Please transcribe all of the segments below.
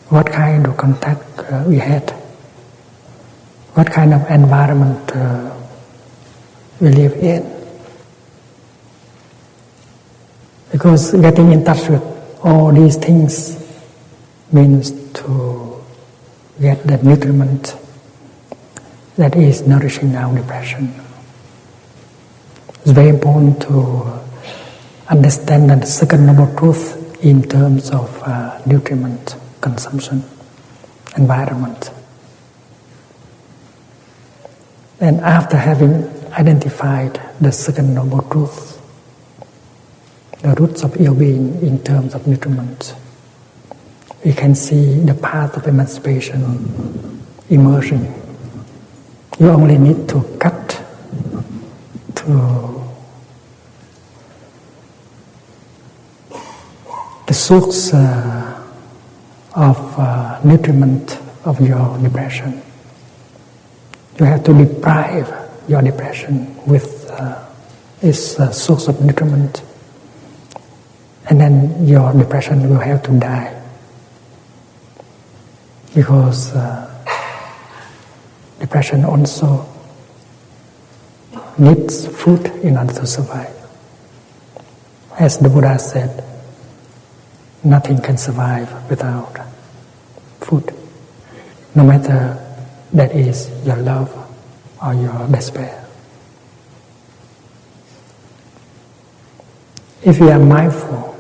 what kind of contact we had, what kind of environment we live in. Because getting in touch with all these things means to get the nutriment that is nourishing our depression. It's very important to understand the second noble truth in terms of nutriment consumption, environment. And after having identified the second noble truth, the roots of ill-being in terms of nutriment, we can see the path of emancipation emerging. You only need to cut to the source of nutriment of your depression. You have to deprive your depression with its source of nutriment, and then your depression will have to die, because depression also needs food in order to survive. As the Buddha said, nothing can survive without food, no matter that is your love or your despair. If we are mindful,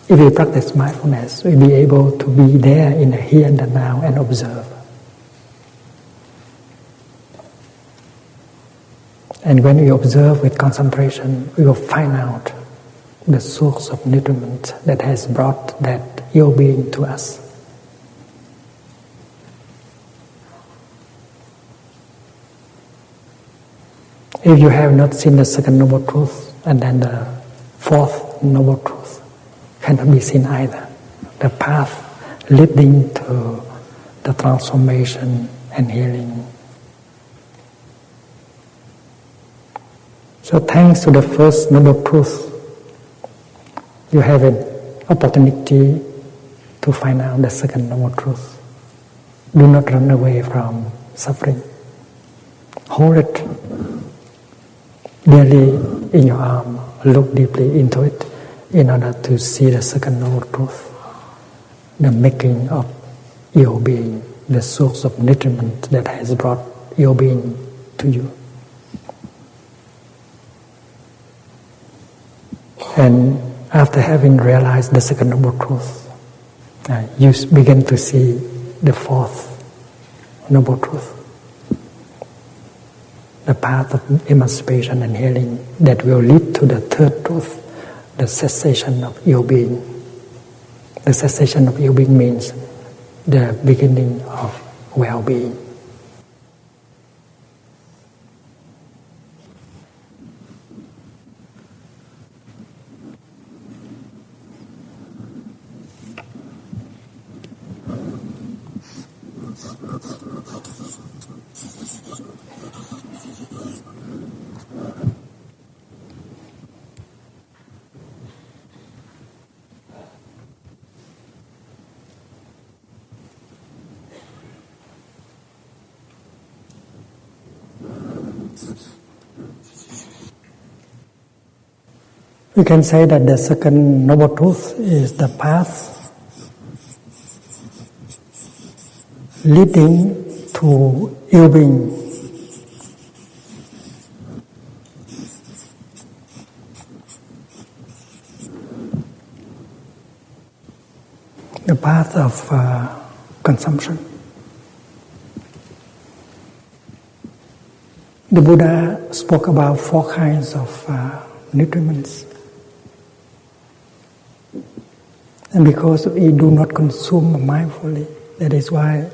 if we practice mindfulness, we'll be able to be there in the here and the now and observe. And when we observe with concentration, we will find out the source of nutriment that has brought that ill-being to us. If you have not seen the second noble truth, and then the fourth noble truth cannot be seen either. The path leading to the transformation and healing. So thanks to the first noble truth, you have an opportunity to find out the second noble truth. Do not run away from suffering. Hold it dearly in your arm. Look deeply into it in order to see the second noble truth, the making of ill-being, the source of nutriment that has brought ill-being to you. And after having realized the second noble truth, you begin to see the fourth noble truth, the path of emancipation and healing that will lead to the third truth, the cessation of ill-being. The cessation of ill-being means the beginning of well-being. We can say that the second noble truth is the path leading to ill-being. The path of consumption. The Buddha spoke about 4 kinds of nutriments. And because we do not consume mindfully, that is why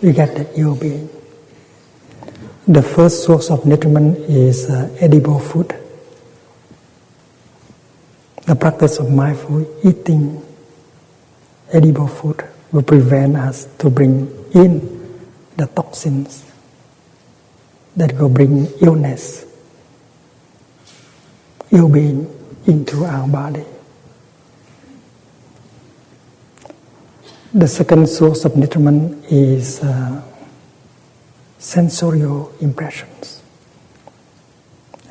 we get the ill-being. The first source of nutriment is edible food. The practice of mindful eating edible food will prevent us to bring in the toxins that will bring illness, ill-being into our body. The second source of nutriment is sensorial impressions.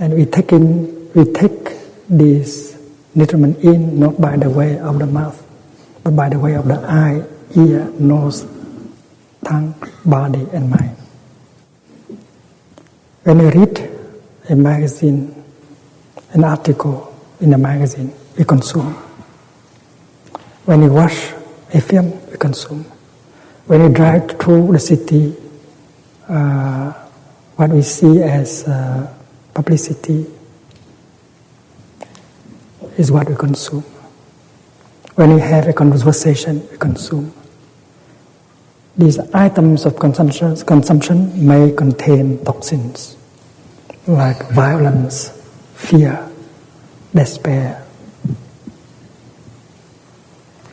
And we take this nutriment in not by the way of the mouth, but by the way of the eye, ear, nose, tongue, body, and mind. When you read a magazine, an article in a magazine, we consume. When you watch a film, we consume. When you drive through the city, what we see as publicity is what we consume. When we have a conversation, we consume. These items of consumption may contain toxins like violence, fear, despair,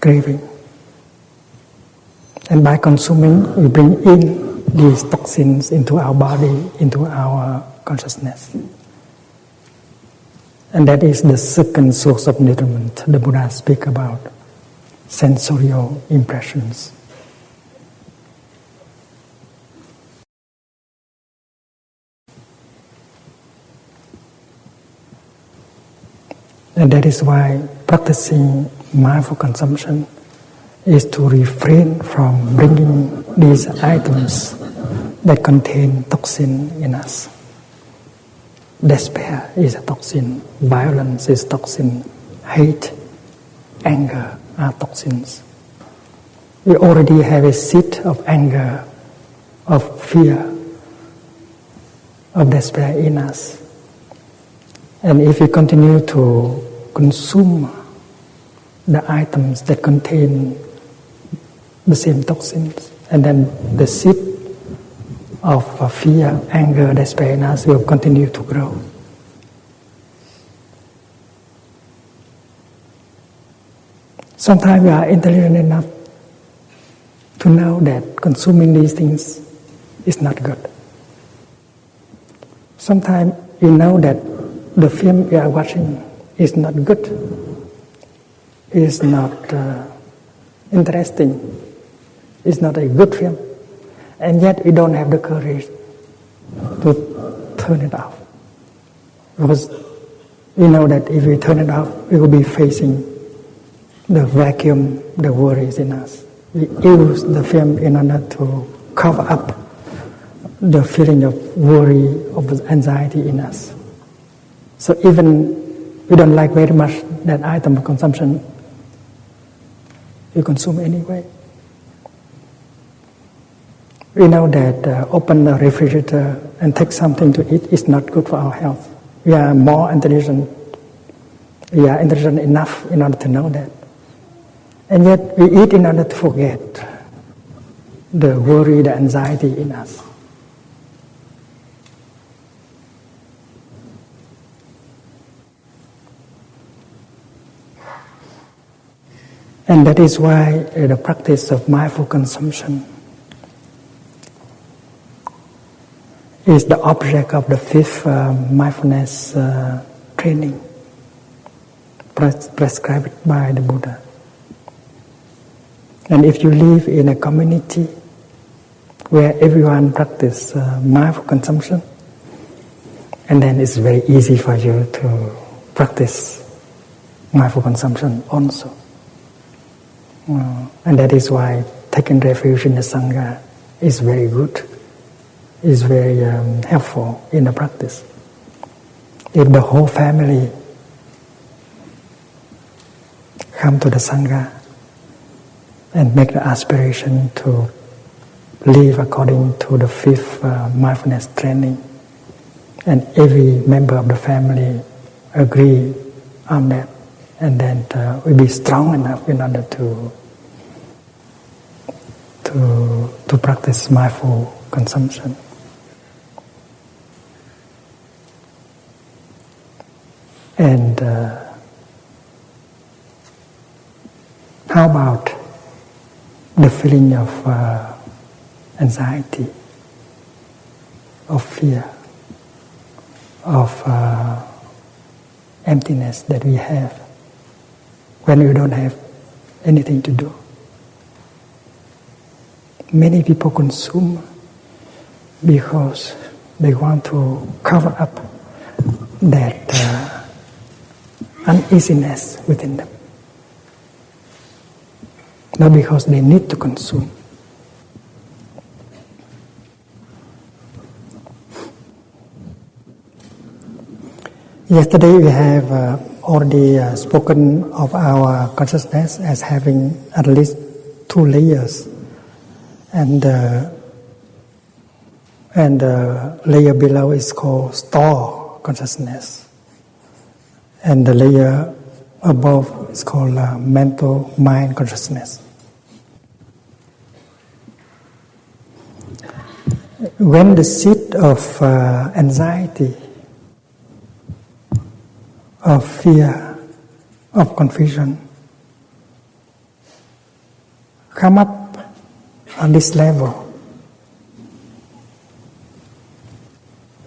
craving. And by consuming, we bring in these toxins into our body, into our consciousness. And that is the second source of nutriment the Buddha speaks about, sensorial impressions. And that is why practicing mindful consumption is to refrain from bringing these items that contain toxin in us. Despair is a toxin, violence is toxin, hate, anger are toxins. We already have a seed of anger, of fear, of despair in us. And if we continue to consume the items that contain the same toxins, and then the seed of fear, anger, despair in us will continue to grow. Sometimes we are intelligent enough to know that consuming these things is not good. Sometimes we know that the film we are watching is not good, is not interesting, is not a good film, and yet we don't have the courage to turn it off. Because we know that if we turn it off, we will be facing the vacuum, the worries in us. We use the film in order to cover up the feeling of worry, of anxiety in us. So even we don't like very much that item of consumption, we consume anyway. We know that open the refrigerator and take something to eat is not good for our health. We are more intelligent. We are intelligent enough in order to know that. And yet we eat in order to forget the worry, the anxiety in us. And that is why the practice of mindful consumption is the object of the fifth mindfulness training prescribed by the Buddha. And if you live in a community where everyone practices mindful consumption, and then it's very easy for you to practice mindful consumption also. And that is why taking refuge in the Sangha is very good, is very helpful in the practice. If the whole family come to the Sangha and make the aspiration to live according to the fifth mindfulness training, and every member of the family agree on that, and then we'll be strong enough in order to practice mindful consumption. And how about the feeling of anxiety, of fear, of emptiness that we have when we don't have anything to do? Many people consume because they want to cover up that uneasiness within them, not because they need to consume. Yesterday we have already spoken of our consciousness as having at least 2 layers, and the layer below is called store consciousness, and the layer above is called mental mind consciousness. When the seed of anxiety, of fear, of confusion come up on this level,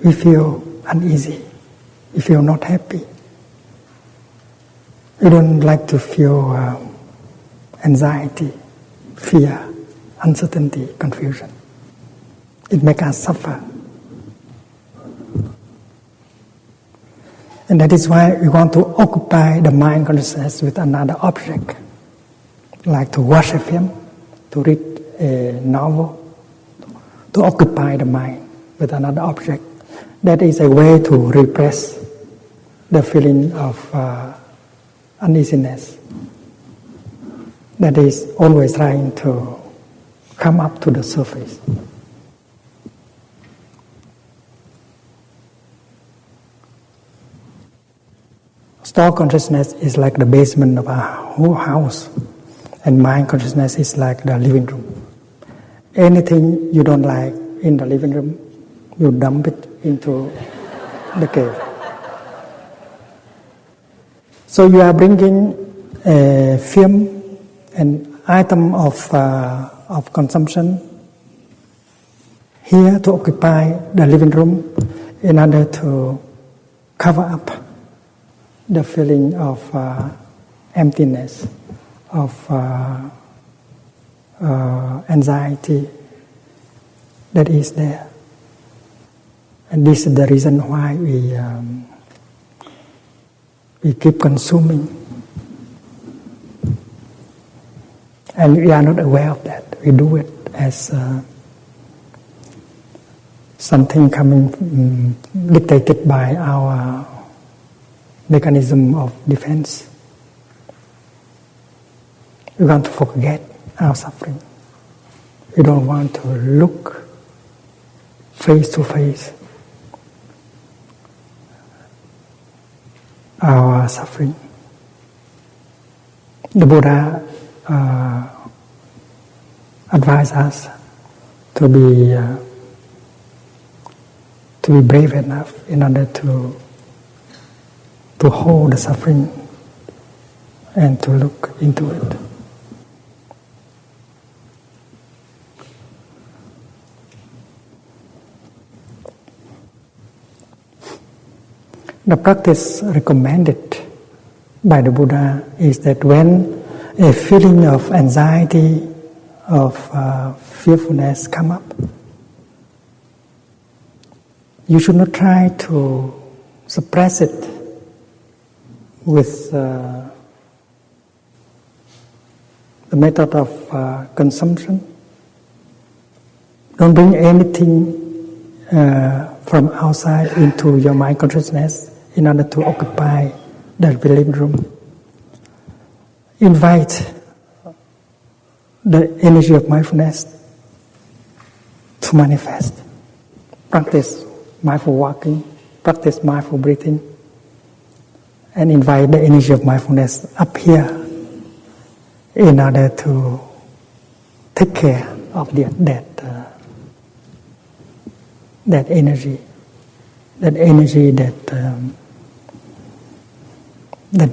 we feel uneasy, we feel not happy. We don't like to feel anxiety, fear, uncertainty, confusion. It makes us suffer. And that is why we want to occupy the mind consciousness with another object, like to watch a film, to read a novel, to occupy the mind with another object. That is a way to repress the feeling of uneasiness that is always trying to come up to the surface. Store consciousness is like the basement of our whole house, and mind consciousness is like the living room. Anything you don't like in the living room, you dump it into the cave. So you are bringing a film, an item of consumption here to occupy the living room in order to cover up the feeling of emptiness, of anxiety that is there. And this is the reason why we keep consuming. And we are not aware of that. We do it as something coming, dictated by our mechanism of defense. We want to forget our suffering. We don't want to look face to face our suffering. The Buddha advised us to be brave enough in order to hold the suffering and to look into it. The practice recommended by the Buddha is that when a feeling of anxiety, of fearfulness come up, you should not try to suppress it with the method of consumption. Don't bring anything from outside into your mind consciousness in order to occupy the living room. Invite the energy of mindfulness to manifest. Practice mindful walking, practice mindful breathing, and invite the energy of mindfulness up here in order to take care of that energy that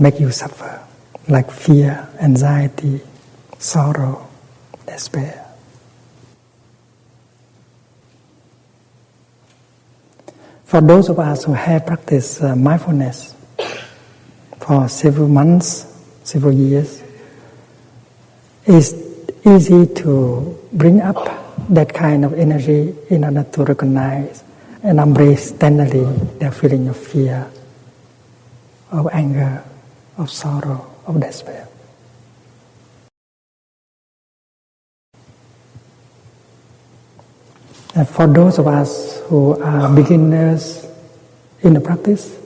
make you suffer, like fear, anxiety, sorrow, despair. For those of us who have practiced mindfulness for several months, several years, it's easy to bring up that kind of energy in order to recognize and embrace tenderly the feeling of fear, of anger, of sorrow, of despair. And for those of us who are beginners in the practice,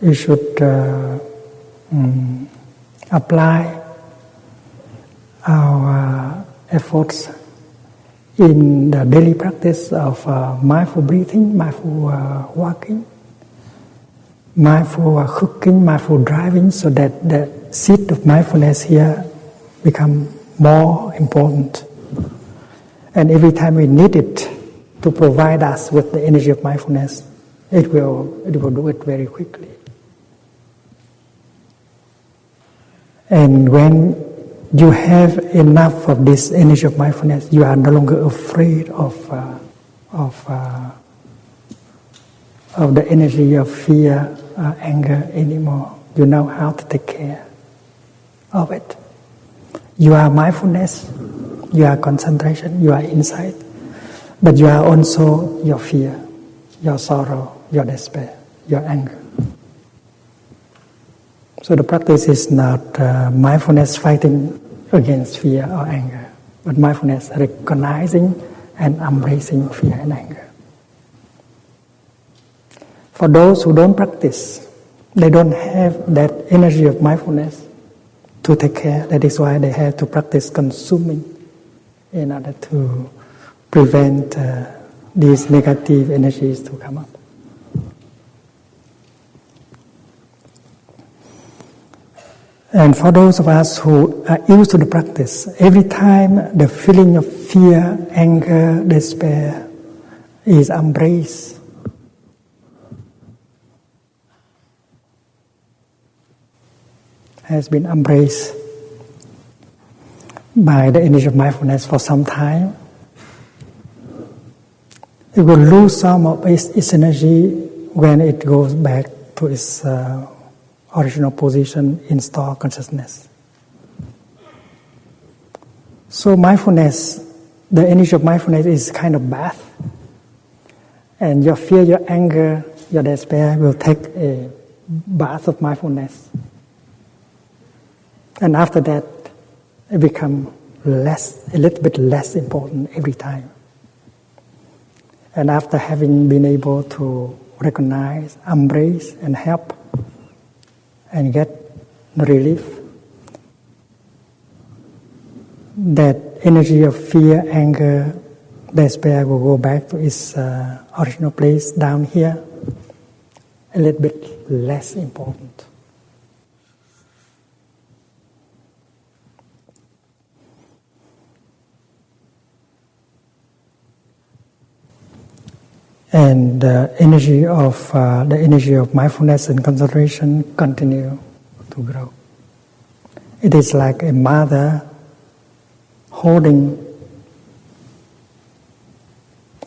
you should apply our efforts in the daily practice of mindful breathing, mindful walking, mindful cooking, mindful driving, so that the seed of mindfulness here become more important. And every time we need it to provide us with the energy of mindfulness, it will do it very quickly. And when you have enough of this energy of mindfulness, you are no longer afraid of the energy of fear, anger anymore. You know how to take care of it. You are mindfulness, you are concentration, you are insight, but you are also your fear, your sorrow, your despair, your anger. So the practice is not mindfulness fighting against fear or anger, but mindfulness recognizing and embracing fear and anger. For those who don't practice, they don't have that energy of mindfulness to take care. That is why they have to practice consuming in order to prevent these negative energies to come up. And for those of us who are used to the practice, every time the feeling of fear, anger, despair is embraced, has been embraced by the energy of mindfulness for some time, it will lose some of its energy when it goes back to its original position in store consciousness. So mindfulness, the energy of mindfulness is kind of bath, and your fear, your anger, your despair will take a bath of mindfulness. And after that, it becomes a little bit less important every time. And after having been able to recognize, embrace, and help, and get the relief, that energy of fear, anger, despair will go back to its original place down here, a little bit less important. And the energy of mindfulness and concentration continue to grow. It is like a mother holding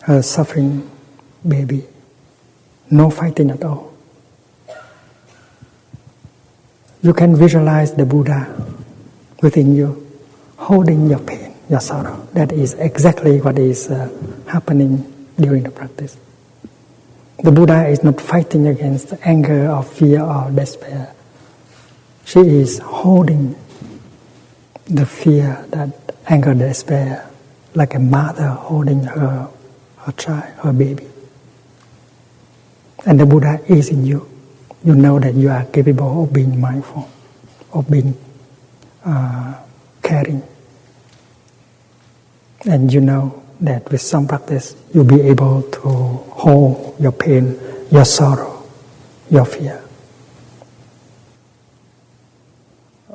her suffering baby, no fighting at all. You can visualize the Buddha within you, holding your pain, your sorrow. That is exactly what is happening during the practice. The Buddha is not fighting against anger or fear or despair. She is holding the fear, that anger, despair, like a mother holding her child, her baby. And the Buddha is in you. You know that you are capable of being mindful, of being caring. And you know that with some practice, you'll be able to hold your pain, your sorrow, your fear.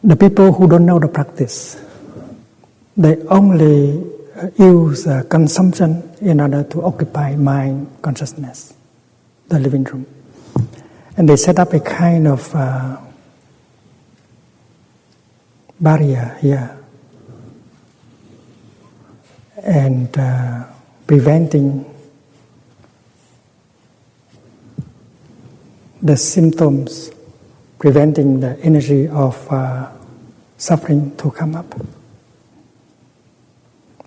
The people who don't know the practice, they only use consumption in order to occupy mind consciousness, the living room. And they set up a kind of barrier here, and preventing the symptoms, preventing the energy of suffering to come up.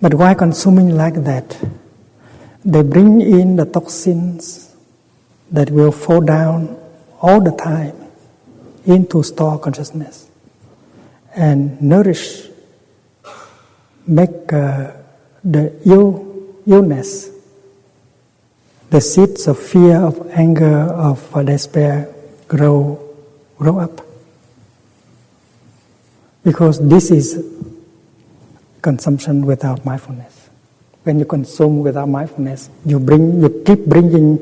But while consuming like that, they bring in the toxins that will fall down all the time into store consciousness and nourish, make the illness, the seeds of fear, of anger, of despair grow up. Because this is consumption without mindfulness. When you consume without mindfulness, you keep bringing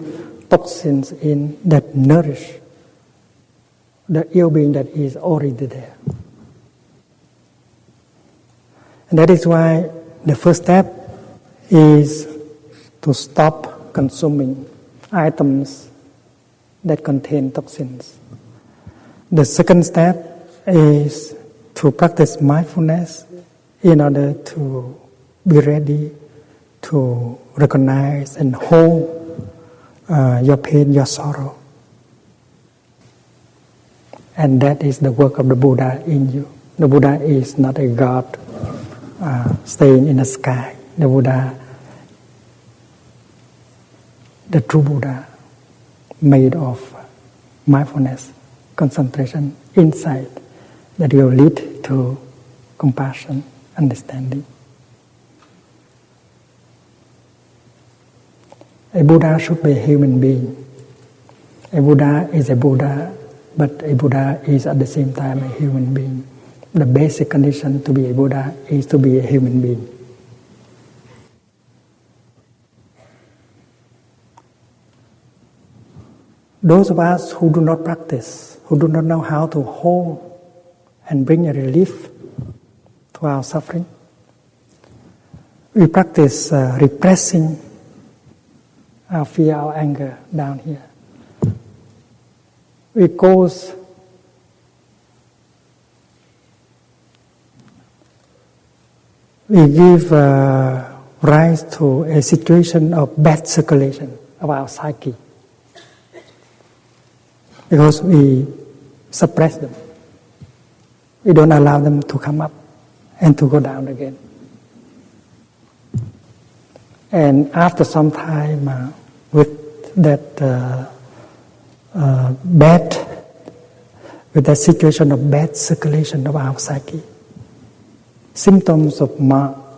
toxins in that nourish the ill being that is already there. And that is why the first step is to stop consuming items that contain toxins. The second step is to practice mindfulness in order to be ready to recognize and hold your pain, your sorrow. And that is the work of the Buddha in you. The Buddha is not a God staying in the sky. The Buddha, the true Buddha, made of mindfulness, concentration, insight that will lead to compassion, understanding. A Buddha should be a human being. A Buddha is a Buddha, but a Buddha is at the same time a human being. The basic condition to be a Buddha is to be a human being. Those of us who do not practice, who do not know how to hold and bring a relief to our suffering, we practice repressing our fear, our anger down here. We give rise to a situation of bad circulation of our psyche because we suppress them. We don't allow them to come up and to go down again. And after some time, with that with that situation of bad circulation of our psyche, symptoms of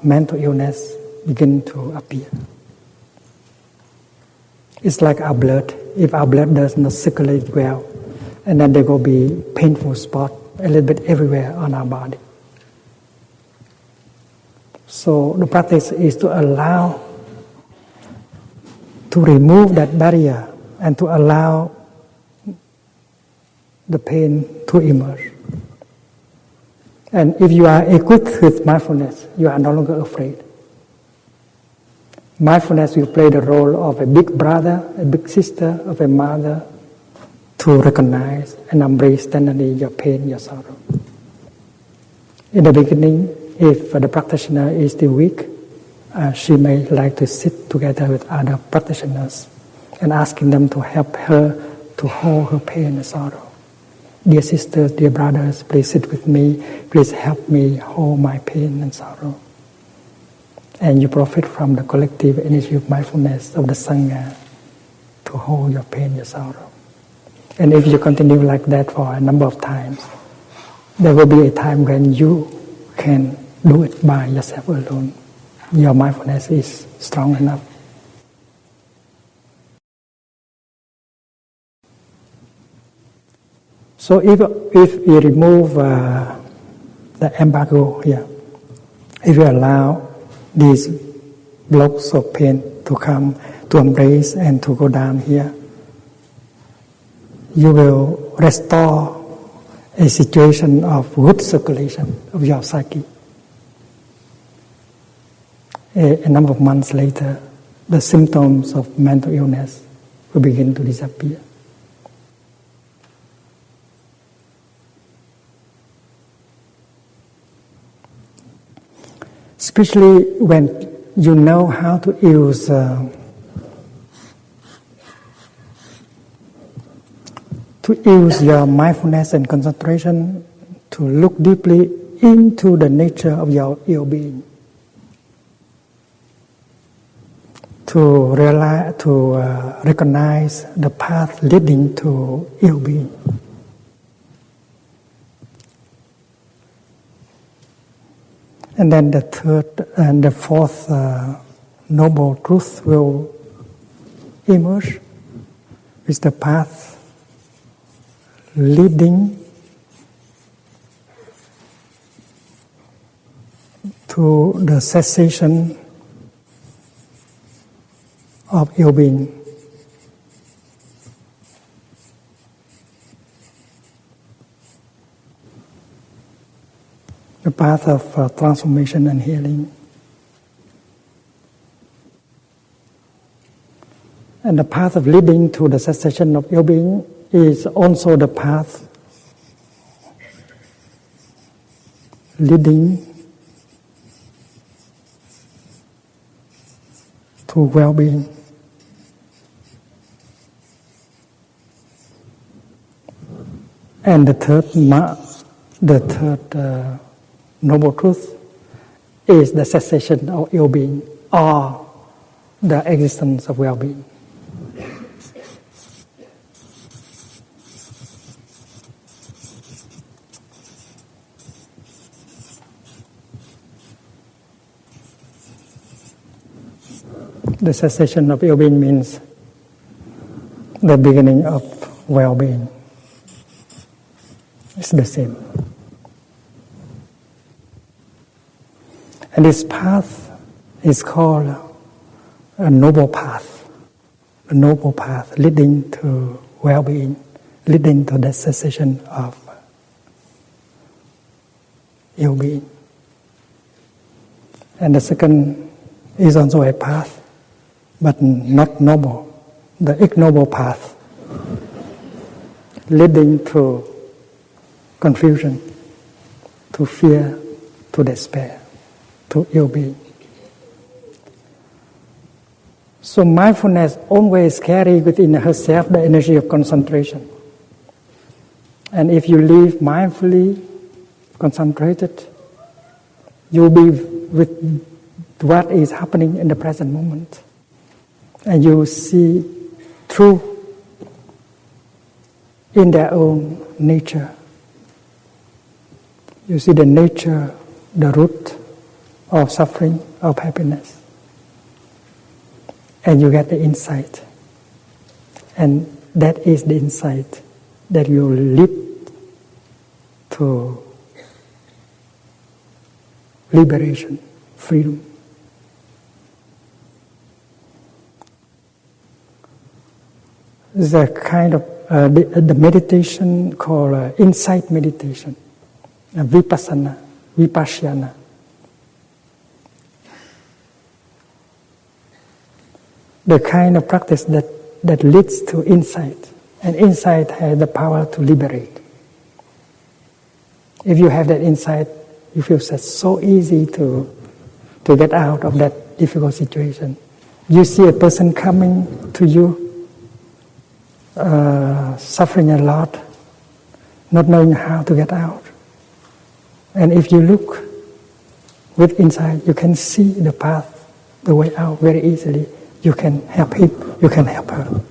mental illness begin to appear. It's like our blood. If our blood does not circulate well, and then there will be painful spot a little bit everywhere on our body. So the practice is to allow, to remove that barrier and to allow the pain to emerge. And if you are equipped with mindfulness, you are no longer afraid. Mindfulness will play the role of a big brother, a big sister, of a mother to recognize and embrace tenderly your pain, your sorrow. In the beginning, if the practitioner is still weak, she may like to sit together with other practitioners and asking them to help her to hold her pain and sorrow. Dear sisters, dear brothers, please sit with me. Please help me hold my pain and sorrow. And you profit from the collective energy of mindfulness of the Sangha to hold your pain, your sorrow. And if you continue like that for a number of times, there will be a time when you can do it by yourself alone. Your mindfulness is strong enough. So if we remove the embargo here, if you allow these blocks of pain to come, to embrace and to go down here, you will restore a situation of good circulation of your psyche. A number of months later, the symptoms of mental illness will begin to disappear. Especially when you know how to use your mindfulness and concentration to look deeply into the nature of your ill being. to recognize the path leading to ill-being. And then the third and the fourth noble truth will emerge, is the path leading to the cessation of ill-being. The path of transformation and healing. And the path of leading to the cessation of ill-being is also the path leading to well-being. And the third noble truth is the cessation of ill-being, or the existence of well-being. The cessation of ill-being means the beginning of well-being. It's the same. And this path is called a noble path. A noble path leading to well-being, leading to the cessation of ill-being. And the second is also a path, but not noble, the ignoble path, leading to confusion, to fear, to despair, to ill-being. So mindfulness always carries within herself the energy of concentration. And if you live mindfully, concentrated, you'll be with what is happening in the present moment. And you see truth in their own nature. You see the nature, the root of suffering, of happiness. And you get the insight. And that is the insight that will lead to liberation, freedom. It's a kind of the meditation called insight meditation, vipassana. The kind of practice that leads to insight. And insight has the power to liberate. If you have that insight, you feel it's so easy to get out of that difficult situation. You see a person coming to you, suffering a lot, not knowing how to get out. And if you look with insight, you can see the path, the way out very easily. You can help him, you can help her.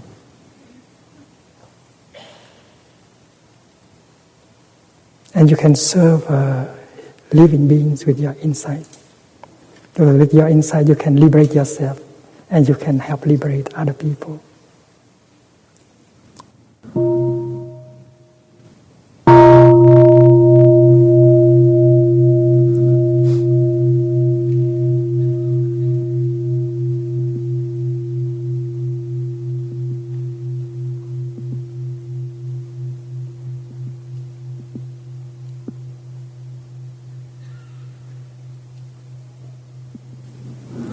And you can serve living beings with your insight. So with your insight, you can liberate yourself, and you can help liberate other people.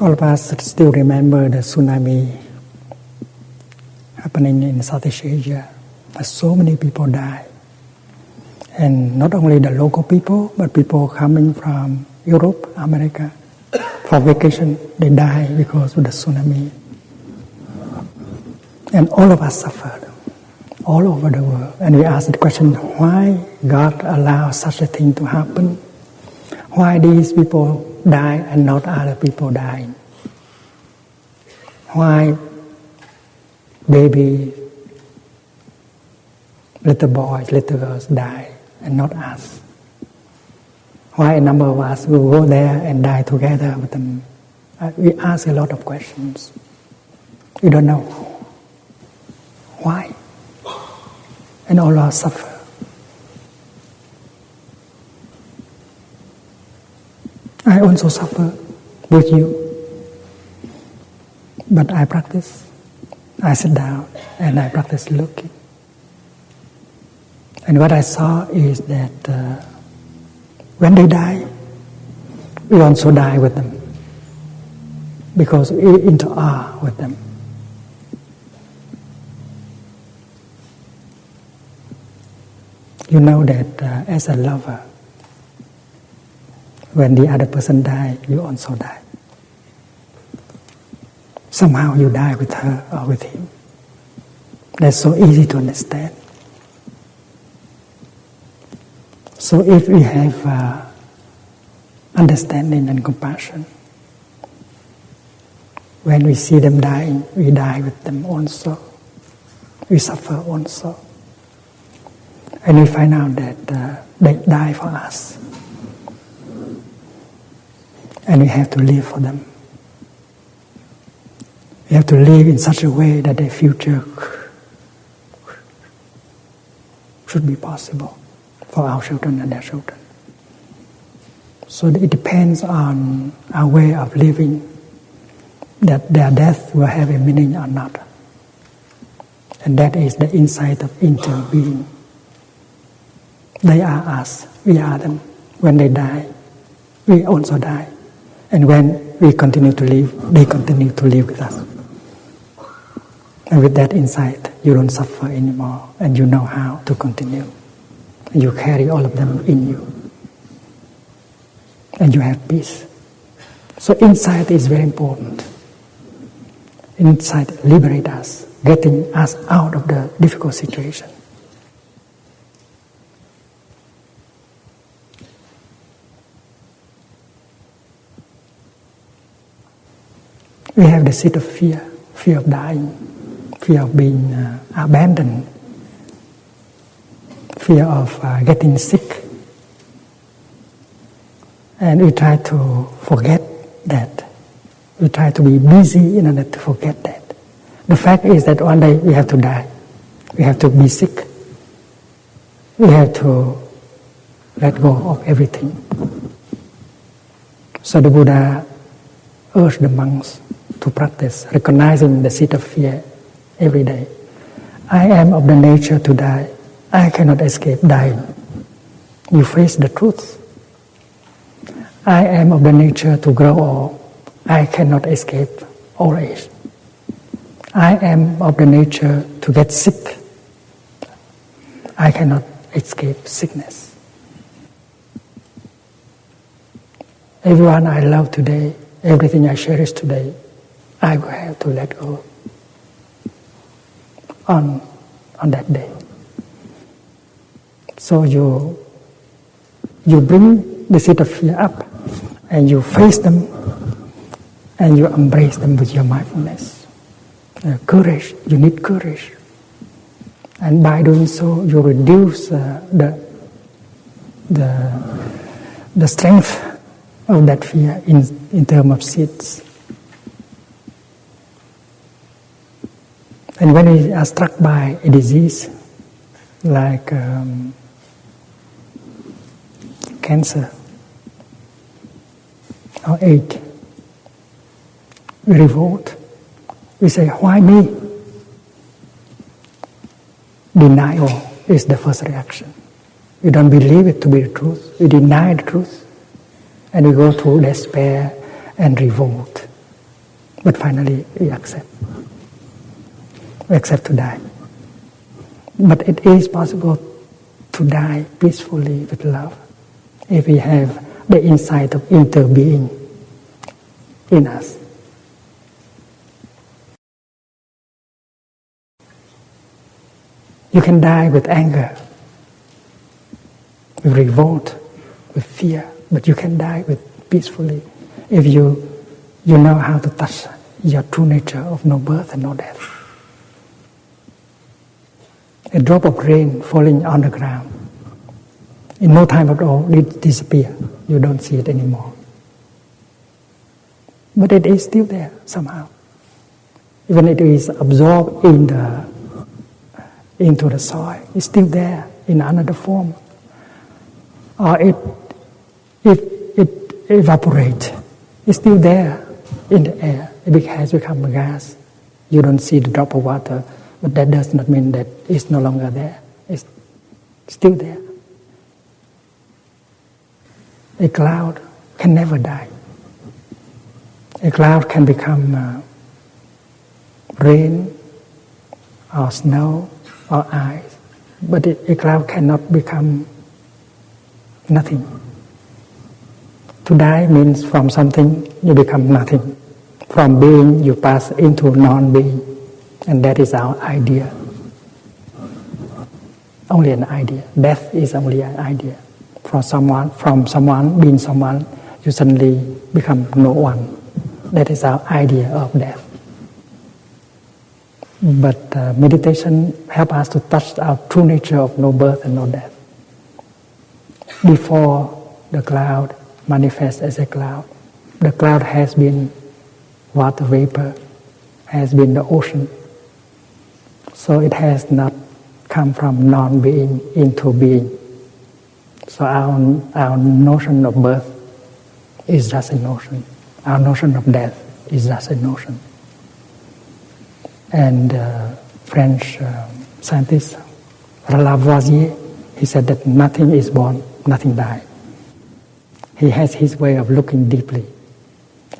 All of us still remember the tsunami happening in Southeast Asia. So many people died. And not only the local people, but people coming from Europe, America, for vacation, they died because of the tsunami. And all of us suffered, all over the world. And we asked the question, why God allowed such a thing to happen? Why these people die and not other people dying? Why baby, little boys, little girls die and not us? Why a number of us will go there and die together with them? We ask a lot of questions. We don't know why. And all of us suffer. I also suffer with you. But I practice. I sit down and I practice looking. And what I saw is that when they die, we also die with them. Because we interact with them. You know that as a lover, when the other person dies, you also die. Somehow you die with her or with him. That's so easy to understand. So if we have understanding and compassion, when we see them dying, we die with them also. We suffer also. And we find out that they die for us. And we have to live for them. We have to live in such a way that their future should be possible for our children and their children. So it depends on our way of living, that their death will have a meaning or not. And that is the insight of interbeing. They are us, we are them. When they die, we also die. And when we continue to live, they continue to live with us. And with that insight, you don't suffer anymore, and you know how to continue. And you carry all of them in you. And you have peace. So insight is very important. Insight liberates us, getting us out of the difficult situation. We have the seed of fear, fear of dying, fear of being abandoned, fear of getting sick. And we try to forget that. We try to be busy in order to forget that. The fact is that one day we have to die. We have to be sick. We have to let go of everything. So the Buddha urged the monks to practice recognizing the seed of fear every day. I am of the nature to die. I cannot escape dying. You face the truth. I am of the nature to grow old. I cannot escape old age. I am of the nature to get sick. I cannot escape sickness. Everyone I love today, everything I cherish today, I will have to let go on that day. So you bring the seed of fear up and you face them and you embrace them with your mindfulness. Courage, you need courage. And by doing so, you reduce the strength of that fear in terms of seeds. And when we are struck by a disease like cancer or AIDS, we revolt. We say, why me? Denial is the first reaction. We don't believe it to be the truth. We deny the truth. And we go through despair and revolt. But finally, we accept. We accept to die. But it is possible to die peacefully with love if we have the insight of interbeing in us. You can die with anger, with revolt, with fear, but you can die with peacefully if you know how to touch your true nature of no birth and no death. A drop of rain falling on the ground, in no time at all, it disappears. You don't see it anymore. But it is still there somehow. Even it is absorbed into the soil, it's still there in another form. Or if it evaporates, it's still there in the air. It has become a gas. You don't see the drop of water, but that does not mean that it's no longer there. It's still there. A cloud can never die. A cloud can become rain or snow or ice, but a cloud cannot become nothing. To die means from something you become nothing. From being you pass into non-being, and that is our idea. Only an idea. Death is only an idea. From someone being someone, you suddenly become no one. That is our idea of death. But meditation helps us to touch our true nature of no birth and no death. Before the cloud manifests as a cloud, the cloud has been water vapor, has been the ocean. So it has not come from non-being into being. So our notion of birth is just a notion. Our notion of death is just a notion. And French scientist Lavoisier, he said that nothing is born, nothing dies. He has his way of looking deeply.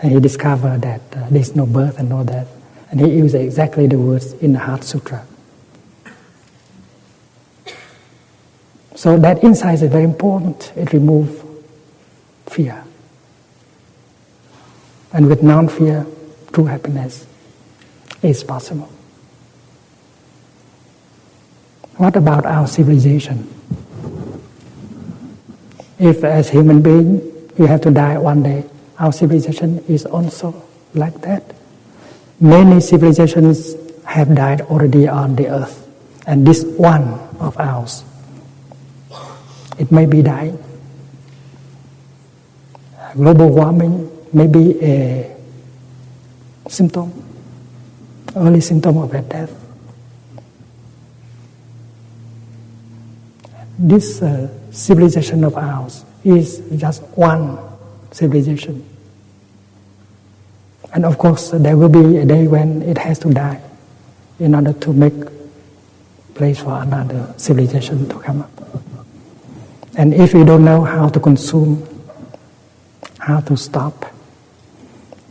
And he discovered that there is no birth and no death. And he used exactly the words in the Heart Sutra. So that insight is very important. It removes fear. And with non-fear, true happiness is possible. What about our civilization? If as human beings we have to die one day, our civilization is also like that. Many civilizations have died already on the earth, and this one of ours, it may be dying. Global warming may be a symptom, early symptom of that death. This civilization of ours is just one civilization. And of course, there will be a day when it has to die in order to make place for another civilization to come up. And if we don't know how to consume, how to stop,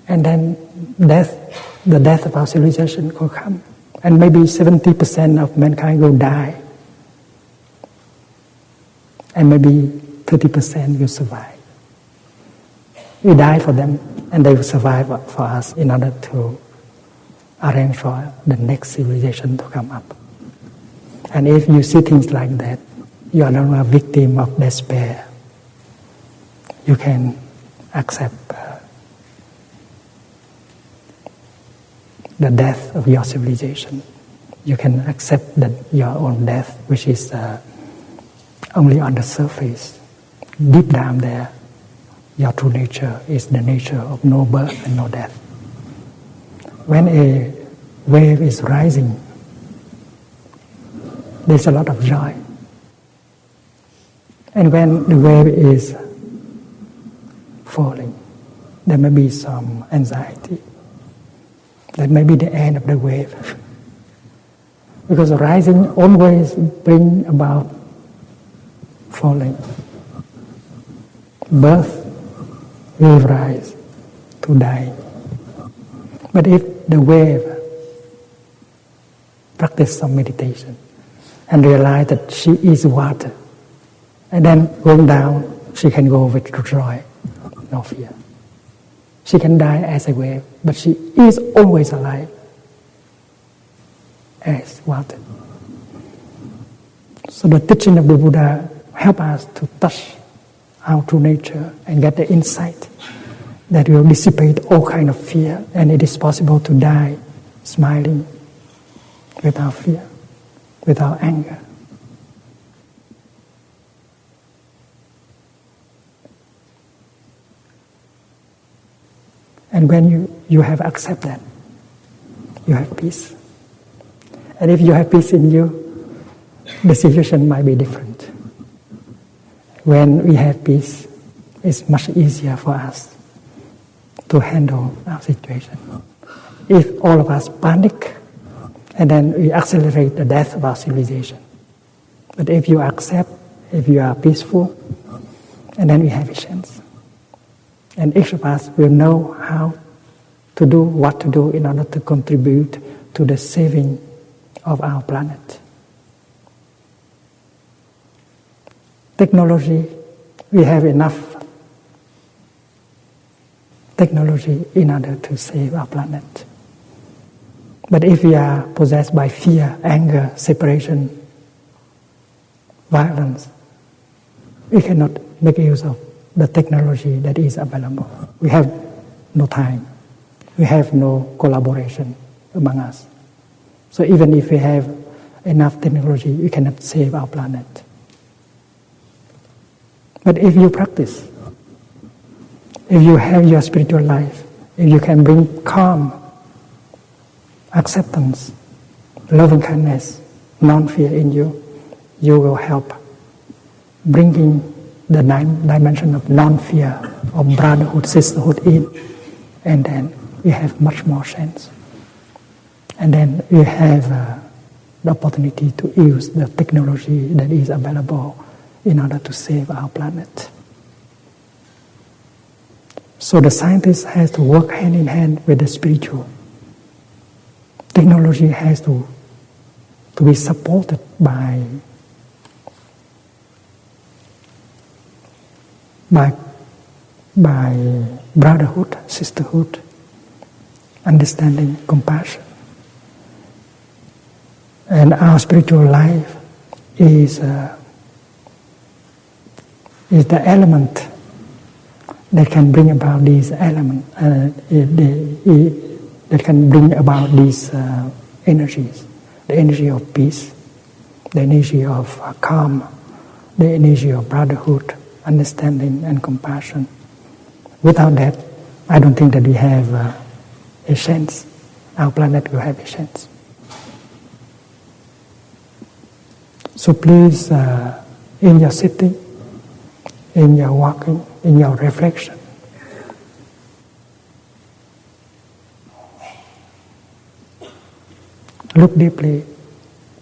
and then the death of our civilization will come. And maybe 70% of mankind will die. And maybe 30% will survive. We die for them, and they will survive for us in order to arrange for the next civilization to come up. And if you see things like that, you are not a victim of despair. You can accept the death of your civilization. You can accept your own death, which is only on the surface. Deep down there, your true nature is the nature of no birth and no death. When a wave is rising, there's a lot of joy. And when the wave is falling, there may be some anxiety. That may be the end of the wave. Because rising always brings about falling. Birth will rise to die. But if the wave practice some meditation and realize that she is water, and then going down, she can go with joy, no fear. She can die as a wave, but she is always alive as water. So the teaching of the Buddha help us to touch our true nature and get the insight that will dissipate all kind of fear, and it is possible to die smiling without fear, without anger. And when you have accepted that, you have peace. And if you have peace in you, the situation might be different. When we have peace, it's much easier for us to handle our situation. If all of us panic, and then we accelerate the death of our civilization. But if you accept, if you are peaceful, and then we have a chance. And each of us will know how to do what to do in order to contribute to the saving of our planet. Technology, we have enough technology in order to save our planet. But if we are possessed by fear, anger, separation, violence, we cannot make use of the technology that is available. We have no time. We have no collaboration among us. So even if we have enough technology, we cannot save our planet. But if you practice, if you have your spiritual life, if you can bring calm, acceptance, loving kindness, non-fear in you, you will help bringing the dimension of non-fear, of brotherhood, sisterhood in, and then we have much more chance. And then we have the opportunity to use the technology that is available in order to save our planet. So the scientist has to work hand in hand with the spiritual. Technology has to be supported by brotherhood, sisterhood, understanding, compassion. And our spiritual life is the element that can bring about these elements, that can bring about these energies, the energy of peace, the energy of calm, the energy of brotherhood, understanding and compassion. Without that, I don't think that we have a chance. Our planet will have a chance. So please, in your sitting, in your walking, in your reflection, look deeply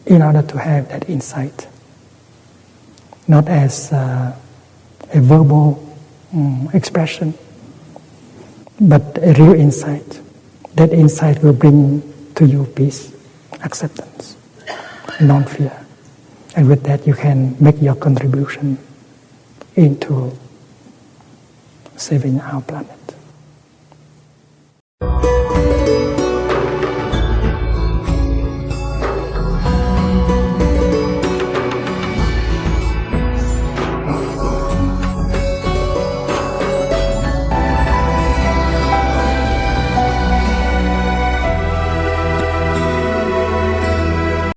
in order to have that insight, not as a verbal expression, but a real insight. That insight will bring to you peace, acceptance, non-fear. And with that you can make your contribution into saving our planet.